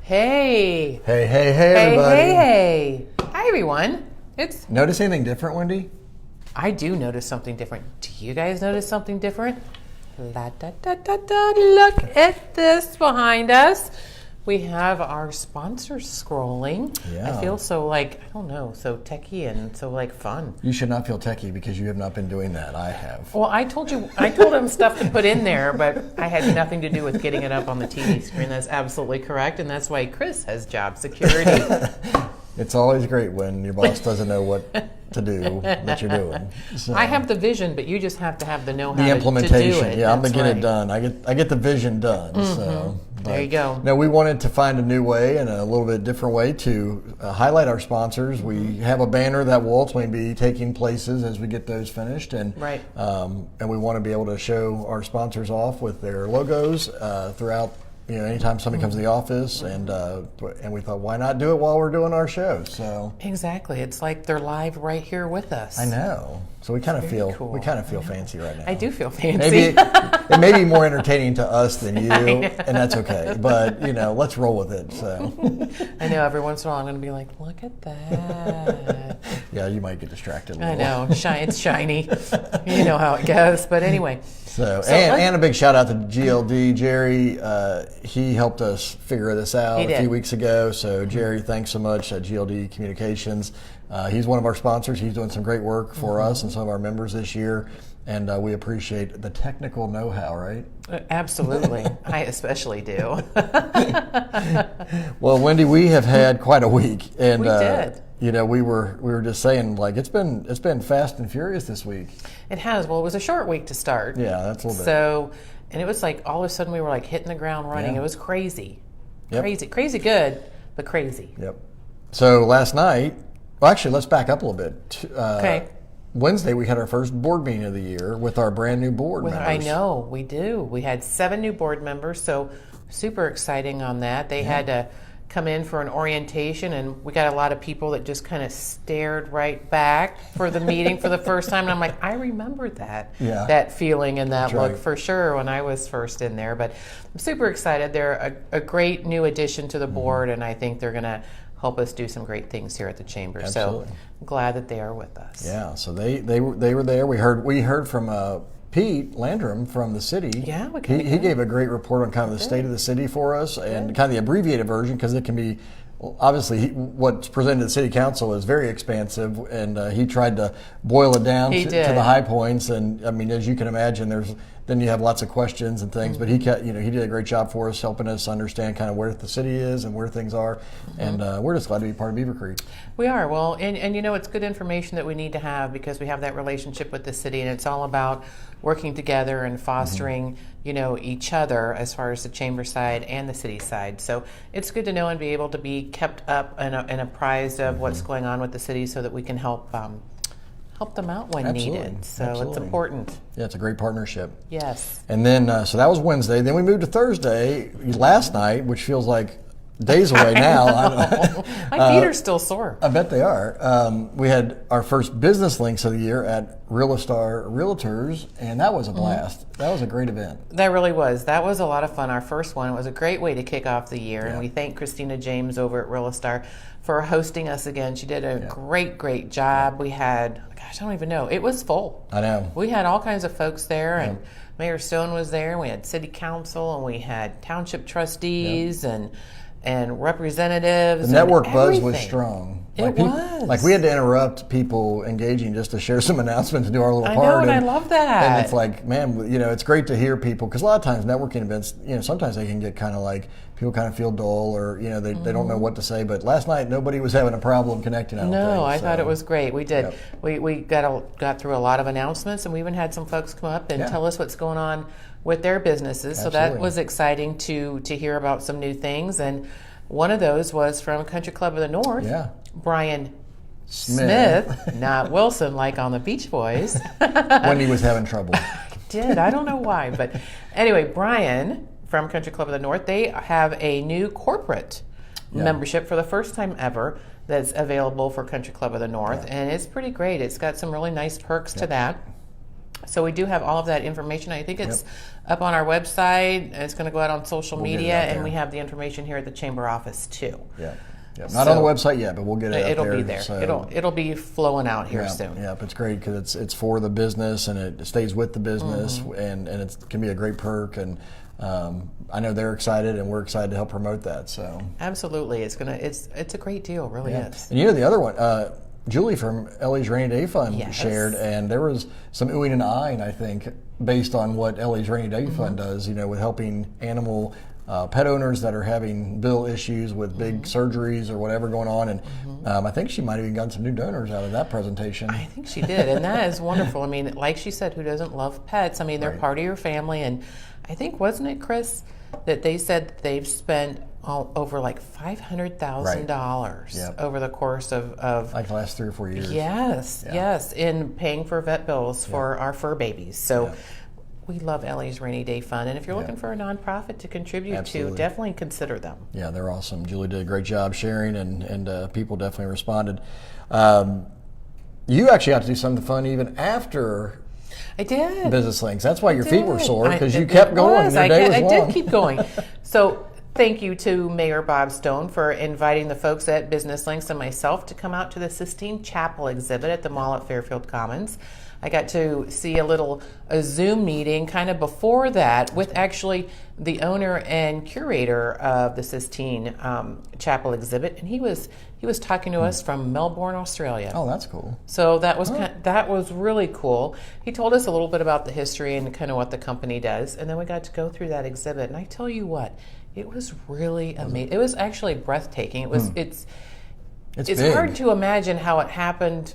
Hey. Hey, everybody. Hey. Hi, everyone. Notice anything different, Wendy? I do notice something different. Do you guys notice something different? La da da da da. Look at this behind us. We have our sponsors scrolling. Yeah. I feel so so techie and so fun. You should not feel techie because you have not been doing that. I have. Well, I told him stuff to put in there, but I had nothing to do with getting it up on the TV screen. That's absolutely correct, and that's why Chris has job security. It's always great when your boss doesn't know what to do that you're doing. So, I have the vision, but you just have to have the know-how the implementation. to do it. Yeah, I'm gonna That's get right. it done. I get the vision done. Mm-hmm. So there you go. No, we wanted to find a new way and a little bit different way to highlight our sponsors. We have a banner that will ultimately be taking places as we get those finished, and right. And we want to be able to show our sponsors off with their logos throughout. Anytime somebody comes to the office, and we thought, why not do it while we're doing our show? So exactly, it's like they're live right here with us. I know. So we kind of feel cool. fancy right now. I do feel fancy. Maybe it may be more entertaining to us than you, and that's okay. But let's roll with it. So I know every once in a while I'm going to be like, look at that. Yeah, you might get distracted. I know, it's shiny. You know how it goes. But anyway. So and a big shout out to GLD Jerry. He helped us figure this out a few weeks ago. So Jerry, thanks so much at GLD Communications. He's one of our sponsors. He's doing some great work for us and some of our members this year, and we appreciate the technical know-how. Right? Absolutely, I especially do. Well, Wendy, we have had quite a week, and we did. We were just saying it's been fast and furious this week. It has. Well, it was a short week to start. Yeah, that's a little bit. So, and it was all of a sudden we were hitting the ground running. Yeah. It was crazy. Yep. Crazy good, but crazy. Yep. So last night, well, actually, let's back up a little bit. Okay. Wednesday, we had our first board meeting of the year with our brand new board members. I know, we do. We had 7 new board members, so super exciting on that. They had to come in for an orientation, and we got a lot of people that just kind of stared right back for the meeting for the first time. And I'm like, I remember that feeling and that look for sure when I was first in there. But I'm super excited. They're a great new addition to the board, and I think they're going to help us do some great things here at the chamber. Absolutely. So I'm glad that they are with us. Yeah. So they were there. We heard from Pete Landrum from the city. Yeah, he gave a great report on kind of the state of the city for us, and kind of the abbreviated version, because it can be, obviously what's presented to the city council is very expansive, and he tried to boil it down to the high points. And I mean, as you can imagine, then you have lots of questions and things, but he did a great job for us, helping us understand kind of where the city is and where things are, and we're just glad to be part of Beaver Creek. We are. Well, and it's good information that we need to have, because we have that relationship with the city, and it's all about working together and fostering, each other as far as the chamber side and the city side. So it's good to know and be able to be kept up and apprised of what's going on with the city, so that we can help them out when needed. So it's important. Yeah, it's a great partnership. Yes. And then, so that was Wednesday. Then we moved to Thursday, last night, which feels like days away now. My feet are still sore. I bet they are. We had our first business links of the year at Realistar Realtors, and that was a blast. That was a great event. That really was. That was a lot of fun. Our first one. It was a great way to kick off the year, and we thank Christina James over at Realistar for hosting us again. She did a great job. We had, I don't even know. It was full. I know. We had all kinds of folks there, and Mayor Stone was there, and we had city council, and we had township trustees and representatives. The network buzz was strong. It was. We had to interrupt people engaging just to share some announcements and do our little part. I know, and I love that. And it's like, man, it's great to hear people, because a lot of times networking events, sometimes they can get kind of like, people kind of feel dull, or they don't know what to say. But last night, nobody was having a problem connecting. I thought it was great. We did. Yep. We got through a lot of announcements, and we even had some folks come up and tell us what's going on with their businesses. Absolutely. So that was exciting to hear about some new things. And one of those was from Country Club of the North. Yeah. Brian Smith, not Wilson, like on the Beach Boys. Wendy was having trouble. I don't know why, but anyway, Brian from Country Club of the North, they have a new corporate membership for the first time ever that's available for Country Club of the North, and it's pretty great. It's got some really nice perks to that. So we do have all of that information. I think it's up on our website. It's going to go out on social media, and we have the information here at the chamber office too. Yeah. Yep. Not on the website yet, but we'll get it up there. It'll be there. So, it'll be flowing out here soon. Yeah, it's great because it's for the business and it stays with the business, and it can be a great perk. And I know they're excited, and we're excited to help promote that. So absolutely, it's a great deal, really is. And the other one, Julie from Ellie's Rainy Day Fund shared, and there was some oohing and eyeing, I think, based on what Ellie's Rainy Day Fund does. With helping animal. Pet owners that are having bill issues with big surgeries or whatever going on, and I think she might have even gotten some new donors out of that presentation. I think she did, and that is wonderful. I mean, like she said, who doesn't love pets? I mean, they're part of your family, and I think, wasn't it, Chris, that they said that they've spent over like $500,000 over the course of like the last 3 or 4 years. Yes, in paying for vet bills for our fur babies. So. We love Ellie's Rainy Day Fund, and if you're looking for a nonprofit to contribute to, definitely consider them. Yeah, they're awesome. Julie did a great job sharing, and people definitely responded. You actually got to do something fun even after I did Business Links. That's why your feet were sore, because you kept going. Your day was long. I did keep going. So thank you to Mayor Bob Stone for inviting the folks at Business Links and myself to come out to the Sistine Chapel exhibit at the mall at Fairfield Commons. I got to see a Zoom meeting kind of before that with actually the owner and curator of the Sistine Chapel exhibit, and he was talking to us from Melbourne, Australia. Oh, that's cool. So that was really cool. He told us a little bit about the history and kind of what the company does, and then we got to go through that exhibit. And I tell you what, it was really amazing. It was actually breathtaking. It was it's hard to imagine how it happened.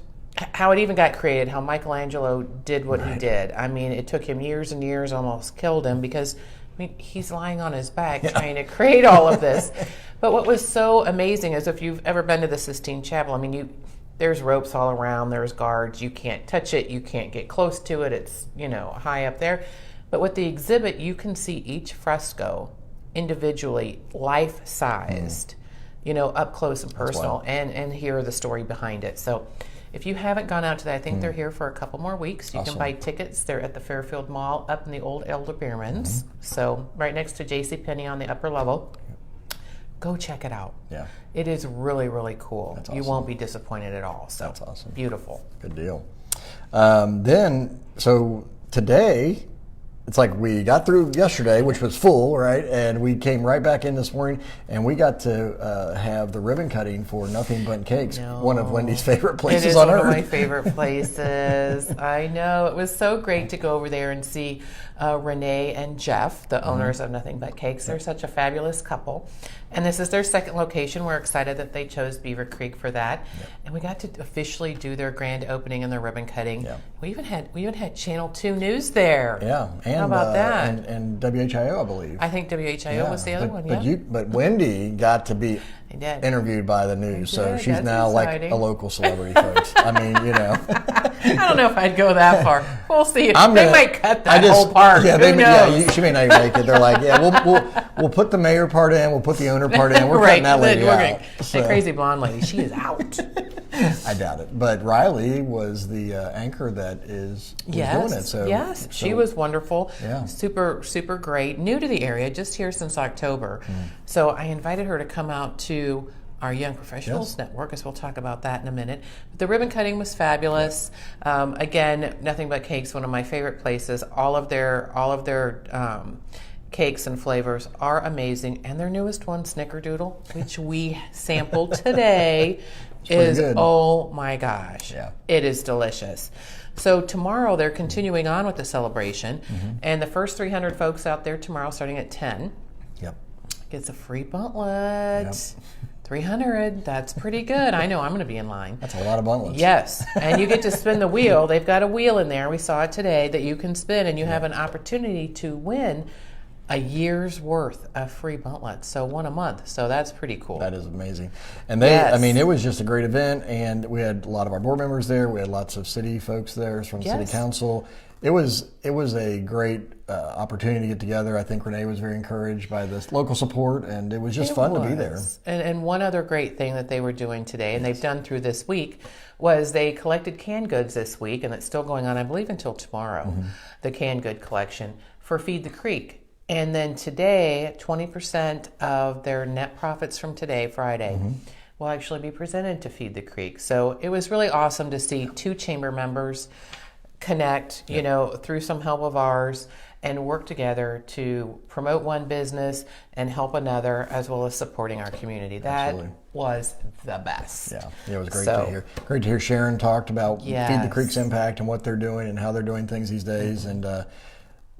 How it even got created, how Michelangelo did what he did. I mean, it took him years and years, almost killed him, because he's lying on his back trying to create all of this. But what was so amazing is, if you've ever been to the Sistine Chapel, I mean, there's ropes all around, there's guards, you can't touch it, you can't get close to it, it's, high up there. But with the exhibit, you can see each fresco individually, life-sized, up close and personal, and hear the story behind it. So if you haven't gone out to that, I think they're here for a couple more weeks. You can buy tickets. They're at the Fairfield Mall up in the old Elder Beermans. So right next to JCPenney on the upper level. Go check it out. Yeah. It is really, really cool. That's awesome. You won't be disappointed at all. So that's awesome. Beautiful. Good deal. So today, it's like we got through yesterday, which was full, right? And we came right back in this morning, and we got to have the ribbon cutting for Nothing But Cakes, one of Wendy's favorite places on earth. It is one of my favorite places. I know. It was so great to go over there and see Renee and Jeff, the owners of Nothing But Cakes. They're such a fabulous couple. And this is their second location. We're excited that they chose Beaver Creek for that. Yep. And we got to officially do their grand opening and their ribbon cutting. Yep. We even had Channel 2 News there. Yeah. And, how about that? And WHIO, I believe. I think WHIO was the other one, But Wendy got to be interviewed by the news, so she's now exciting. Like a local celebrity, folks. I mean, I don't know if I'd go that far. We'll see. They might cut that whole part. Yeah, Who knows? She may not even make it. They're like, we'll put the mayor part in, we'll put the owner part in. We're cutting that lady out. That crazy blonde lady, she is out. I doubt it. But Riley was the anchor that is doing it. So she was wonderful. Yeah. Super, super great. New to the area, just here since October. So I invited her to come out to our Young Professionals Network, as we'll talk about that in a minute. But the ribbon cutting was fabulous. Again, Nothing But Cakes, one of my favorite places. All of their cakes and flavors are amazing, and their newest one, Snickerdoodle, which we sampled today, is oh my gosh, it is delicious. So tomorrow they're continuing on with the celebration, and the first 300 folks out there tomorrow, starting at 10, gets a free buntlet. 300, that's pretty good. I know I'm going to be in line. That's a lot of buntlets. Yes, and you get to spin the wheel. They've got a wheel in there, we saw it today, that you can spin, and you have an opportunity to win a year's worth of free buntlets, so one a month. So that's pretty cool. That is amazing. And they, I mean, it was just a great event, and we had a lot of our board members there. We had lots of city folks there from city council. It was a great opportunity to get together. I think Renee was very encouraged by this local support, and it was just fun to be there. And one other great thing that they were doing today, and they've done through this week, was they collected canned goods this week, and it's still going on, I believe, until tomorrow, the canned good collection for Feed the Creek. And then today, 20% of their net profits from today, Friday, will actually be presented to Feed the Creek. So it was really awesome to see 2 chamber members connect, you know, through some help of ours, and work together to promote one business and help another, as well as supporting our community. That was the best. Yeah, it was great to hear. Great to hear Sharon talked about Feed the Creek's impact and what they're doing and how they're doing things these days. And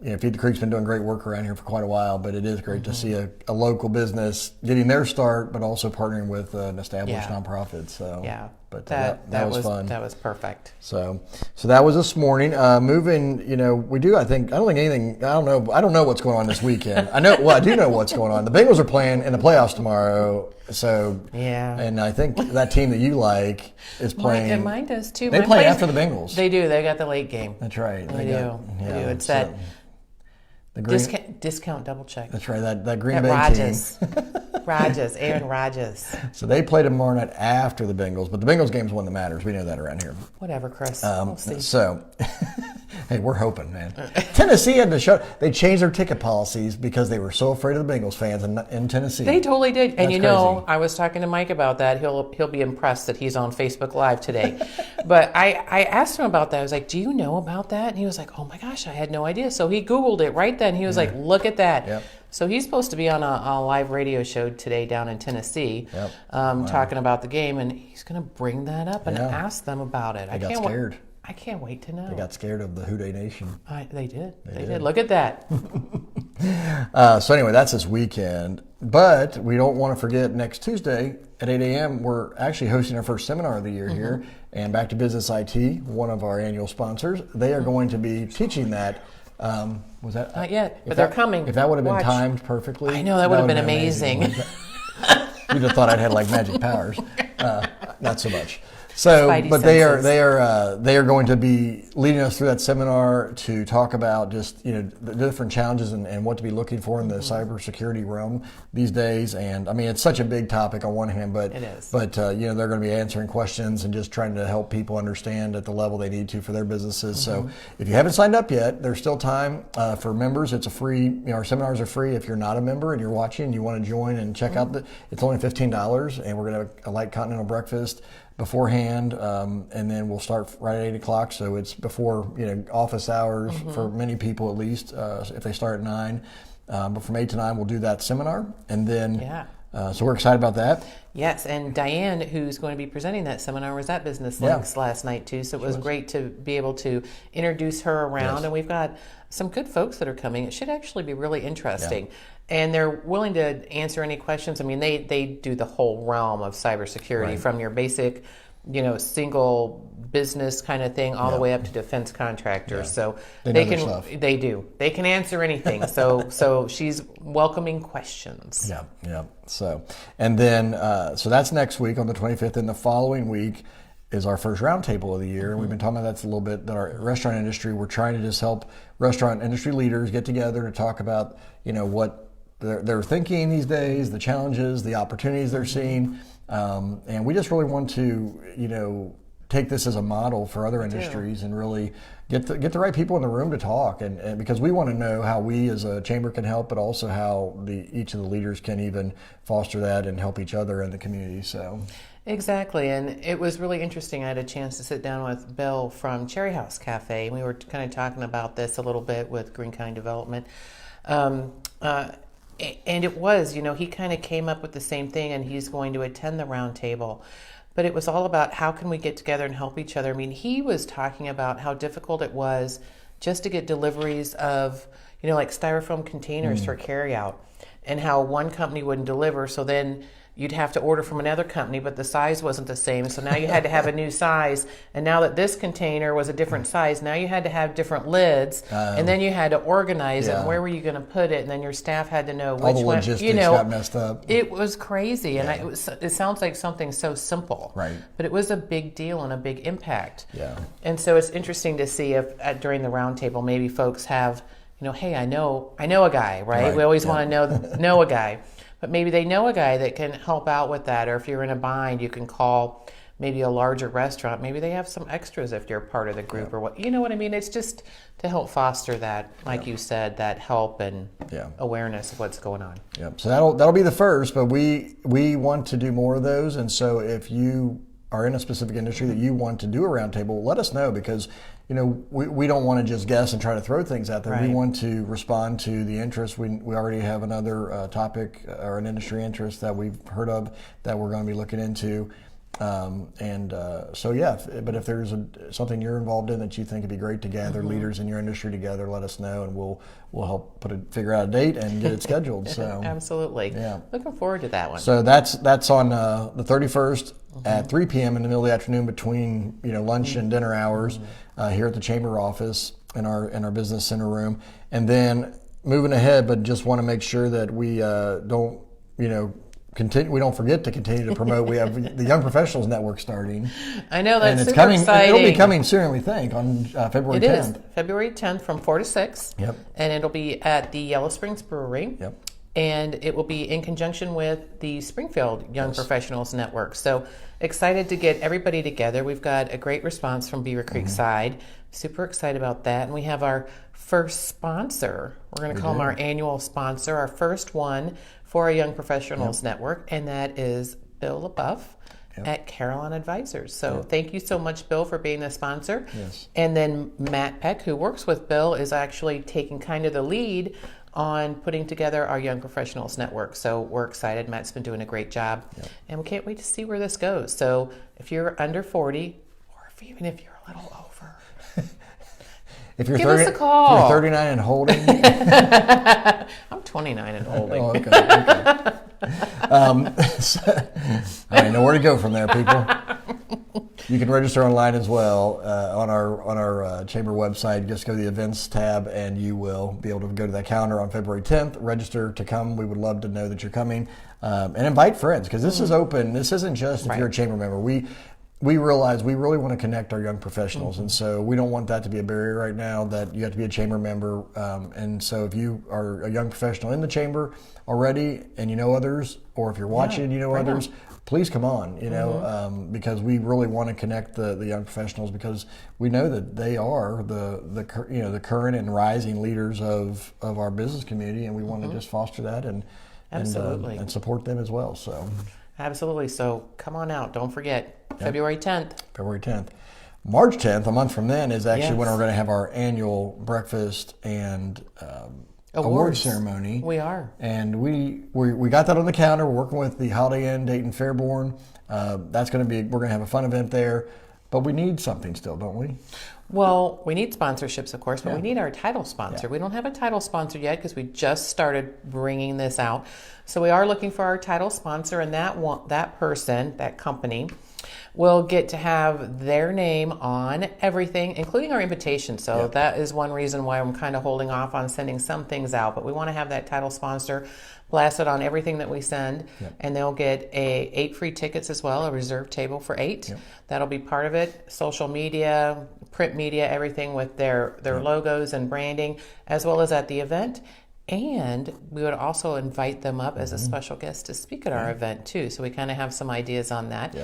you know, Feed the Creek's been doing great work around here for quite a while, but it is great to see a local business getting their start, but also partnering with an established nonprofit. So but that was fun. That was perfect. So that was this morning. Moving, you know, I don't know what's going on this weekend. I do know what's going on. The Bengals are playing in the playoffs tomorrow. So and I think that team that you like is playing. And mine does too. They play after the Bengals. They do. They got the late game. That's right. They do. It's that discount double check. That's right. That Green Bay team. Aaron Rodgers. So they play tomorrow night after the Bengals, but the Bengals game's one that matters. We know that around here. Whatever, Chris. We'll see. So, hey, we're hoping, man. Tennessee had to they changed their ticket policies because they were so afraid of the Bengals fans in Tennessee. They totally did. And you know, I was talking to Mike about that. He'll be impressed that he's on Facebook Live today. But I asked him about that. I was like, do you know about that? And he was like, oh my gosh, I had no idea. So he Googled it right then. He was like, look at that. Yep. So he's supposed to be on a live radio show today down in Tennessee, talking about the game, and he's going to bring that up and ask them about it. They got scared. I can't wait to know. They got scared of the Houday Nation. They did. They did. Look at that. So anyway, that's this weekend. But we don't want to forget next Tuesday at 8 a.m. we're actually hosting our first seminar of the year here. And Back to Business IT, one of our annual sponsors, they are going to be teaching that. Was that not yet? But they're coming. If that would have been timed perftly, I know that would have been amazing. You'd have thought I'd had like magic powers. Not so much. So, Spidey but senses. they are going to be leading us through that seminar to talk about just, you know, the different challenges and what to be looking for in the cybersecurity realm these days. And I mean, it's such a big topic on one hand, but it is. But you know, they're going to be answering questions and just trying to help people understand at the level they need to for their businesses. So, if you haven't signed up yet, there's still time for members. It's a free. You know, our seminars are free. If you're not a member and you're watching, and you want to join and check out it's only $15, and we're going to have a light continental breakfast beforehand, and then we'll start right at 8 o'clock. So it's before, you know, office hours for many people at least. If they start at 9, but from 8 to 9 we'll do that seminar, and then so we're excited about that. Yes, and Diane, who's going to be presenting that seminar, was at Business Links last night too. So it was great to be able to introduce her around, and we've got some good folks that are coming. It should actually be really interesting. And they're willing to answer any questions. I mean, they do the whole realm of cybersecurity, from your basic, you know, single business kind of thing all the way up to defense contractors. So they can answer anything. So she's welcoming questions. Yeah. So, and then so that's next week on the 25th, and the following week is our first roundtable of the year. And we've been talking about that a little bit, that our restaurant industry, we're trying to just help restaurant industry leaders get together to talk about, you know, what they're thinking these days, the challenges, the opportunities they're seeing. And we just really want to, you know, take this as a model for other industries and really get the right people in the room to talk. And because we want to know how we as a chamber can help, but also how each of the leaders can even foster that and help each other in the community. So. Exactly, and it was really interesting. I had a chance to sit down with Bill from Cherry House Cafe, and we were kind of talking about this a little bit with Green Kind Development. And it was, you know, he kind of came up with the same thing, and he's going to attend the round table. But it was all about how can we get together and help each other. I mean, he was talking about how difficult it was just to get deliveries of, you know, like styrofoam containers for carry out. and how one company wouldn't deliver. So then you'd have to order from another company, but the size wasn't the same. So now you had to have a new size. And now that this container was a different size, now you had to have different lids. And then you had to organize it. And where were you going to put it? And then your staff had to know which all the one. logistics got messed up. It was crazy. And it sounds like something so simple. Right. But it was a big deal and a big impact. Yeah. And so it's interesting to see if during the roundtable, maybe folks have, hey, I know a guy, right? We always want to know a guy. But maybe they know a guy that can help out with that. Or if you're in a bind, you can call maybe a larger restaurant. Maybe they have some extras if you're part of the group or what. You know what I mean? It's just to help foster that, like you said, that help and awareness of what's going on. Yep. So that'll be the first, but we want to do more of those. And so if you are in a specific industry that you want to do a roundtable, let us know, because we don't want to just guess and try to throw things out there. Right. We want to respond to the interest. We already have another topic or an industry interest that we've heard of that we're going to be looking into. But if there's something you're involved in that you think would be great to gather leaders in your industry together, let us know, and we'll help figure out a date and get it scheduled. So absolutely, looking forward to that one. So that's on the 31st at 3 p.m. in the middle of the afternoon, between lunch and dinner hours, here at the chamber office in our business center room. And then moving ahead, but just want to make sure that we don't we don't forget to continue to promote. We have the Young Professionals Network starting. I know, that's and it's super coming. exciting. It'll be coming soon, we think, on February 10th. It is February 10th from 4 to 6. Yep. And it'll be at the Yellow Springs Brewery. Yep. And it will be in conjunction with the Springfield Young Professionals Network. So excited to get everybody together. We've got a great response from Beaver Creek side. Super excited about that. And we have our first sponsor. We're going to call him our annual sponsor, our first one for our Young Professionals Network, and that is Bill LaBeouf at Carolyn Advisors. So thank you so much, Bill, for being the sponsor. Yes. And then Matt Peck, who works with Bill, is actually taking kind of the lead on putting together our Young Professionals Network. So we're excited. Matt's been doing a great job, and we can't wait to see where this goes. So if you're under 40, or even if you're a little over, if you're give us a call. If you're 39 and holding. I'm 29 and holding. Oh, okay. I didn't know where to go from there, people. You can register online as well on our chamber website. Just go to the events tab, and you will be able to go to that calendar on February 10th. Register to come. We would love to know that you're coming, and invite friends, because this is open. This isn't just if you're a chamber member. We realize we really want to connect our young professionals, and so we don't want that to be a barrier right now, that you have to be a chamber member. And so if you are a young professional in the chamber already and you know others, or if you're watching and you know others, please come on, because we really want to connect the young professionals, because we know that they are the current and rising leaders of our business community, and we want to just foster that and support them as well. So. Absolutely. So come on out. Don't forget, February 10th. February 10th. March 10th, a month from then, is actually when we're going to have our annual breakfast and award ceremony. We are. And we got that on the calendar. We're working with the Holiday Inn Dayton Fairborn. That's going to be, we're going to have a fun event there. But we need something still, don't we? Well, we need sponsorships, of course, but we need our title sponsor. We don't have a title sponsor yet because we just started bringing this out. So we are looking for our title sponsor, and that person, that company, will get to have their name on everything, including our invitation. So that is one reason why I'm kind of holding off on sending some things out. But we want to have that title sponsor blasted on everything that we send, and they'll get 8 free tickets as well, a reserved table for 8. That'll be part of it. Social media, print media, everything with their logos and branding, as well as at the event. And we would also invite them up as a special guest to speak at our event too. So we kind of have some ideas on that.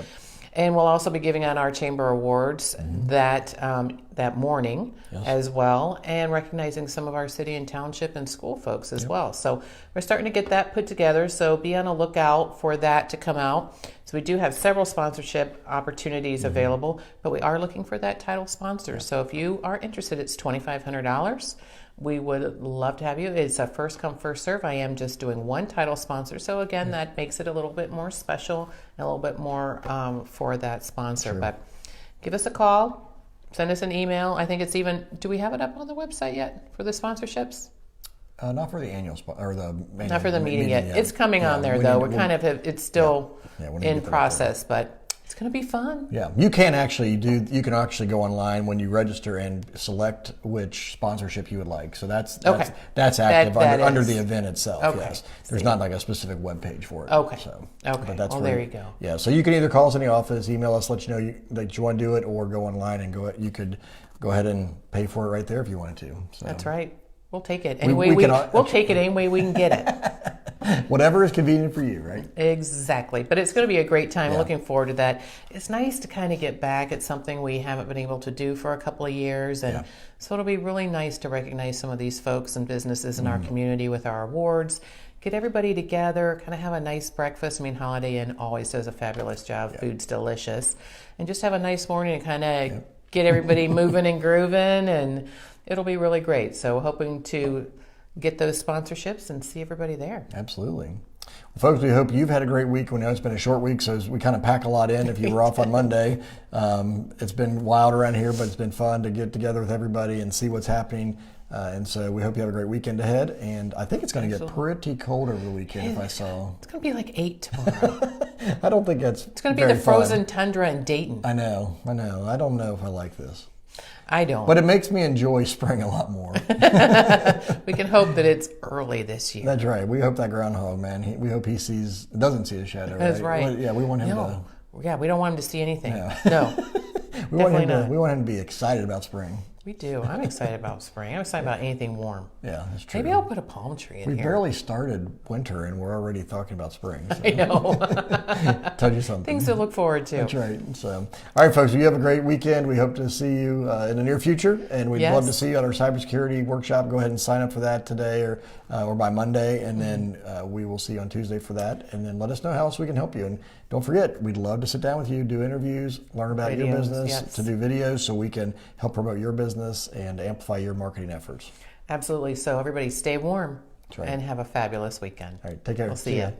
And we'll also be giving out our chamber awards that morning as well, and recognizing some of our city and township and school folks as well. So we're starting to get that put together. So be on a lookout for that to come out. So we do have several sponsorship opportunities available, but we are looking for that title sponsor. So if you are interested, it's $2,500. We would love to have you. It's a first come, first serve. I am just doing one title sponsor. So again, that makes it a little bit more special and a little bit more for that sponsor. But give us a call, send us an email. I think it's even, do we have it up on the website yet for the sponsorships? Not for the annual or the annual, Not for the meeting yet. It's coming on there though. It's still in process, but it's going to be fun. Yeah, you can actually go online when you register and select which sponsorship you would like. So that's active under the event itself. Okay. Yes, there's not like a specific web page for it. Okay. So, okay. But that's there you go. Yeah. So you can either call us in the office, email us, let you know that you want to do it, or go online and you could go ahead and pay for it right there if you wanted to. So. That's right. We'll take it we'll take it any way we can get it. Whatever is convenient for you, right? Exactly. But it's going to be a great time. Yeah. Looking forward to that. It's nice to kind of get back at something we haven't been able to do for a couple of years. And so it'll be really nice to recognize some of these folks and businesses in our community with our awards. Get everybody together, kind of have a nice breakfast. I mean, Holiday Inn always does a fabulous job. Yeah. Food's delicious. And just have a nice morning and kind of get everybody moving and grooving, and it'll be really great. So hoping to get those sponsorships and see everybody there. Absolutely. Well, folks, we hope you've had a great week. We know it's been a short week, so we kind of pack a lot in if you were off on Monday. It's been wild around here, but it's been fun to get together with everybody and see what's happening. And so we hope you have a great weekend ahead. And I think it's going to get pretty cold over the weekend if I saw. It's going to be like 8 tomorrow. I don't think that's It's going to be the frozen tundra in Dayton. I know. I don't know if I like this. I don't. But it makes me enjoy spring a lot more. We can hope that it's early this year. That's right. We hope that groundhog, man, we hope he doesn't see the shadow. That's right. Well, yeah, we want him to. Yeah, we don't want him to see anything. No. We want him to be excited about spring. We do. I'm excited about spring. I'm excited about anything warm. Yeah, that's true. Maybe I'll put a palm tree in here. We barely started winter and we're already talking about spring. So. I know. Tell you something. Things to look forward to. That's right. So, all right, folks, you have a great weekend. We hope to see you in the near future, and we'd love to see you at our cybersecurity workshop. Go ahead and sign up for that today or by Monday, and then we will see you on Tuesday for that. And then let us know how else we can help you. And don't forget, we'd love to sit down with you, do interviews, learn about your business, to do videos so we can help promote your business and amplify your marketing efforts. Absolutely. So everybody stay warm and have a fabulous weekend. All right. Take care. We'll see you.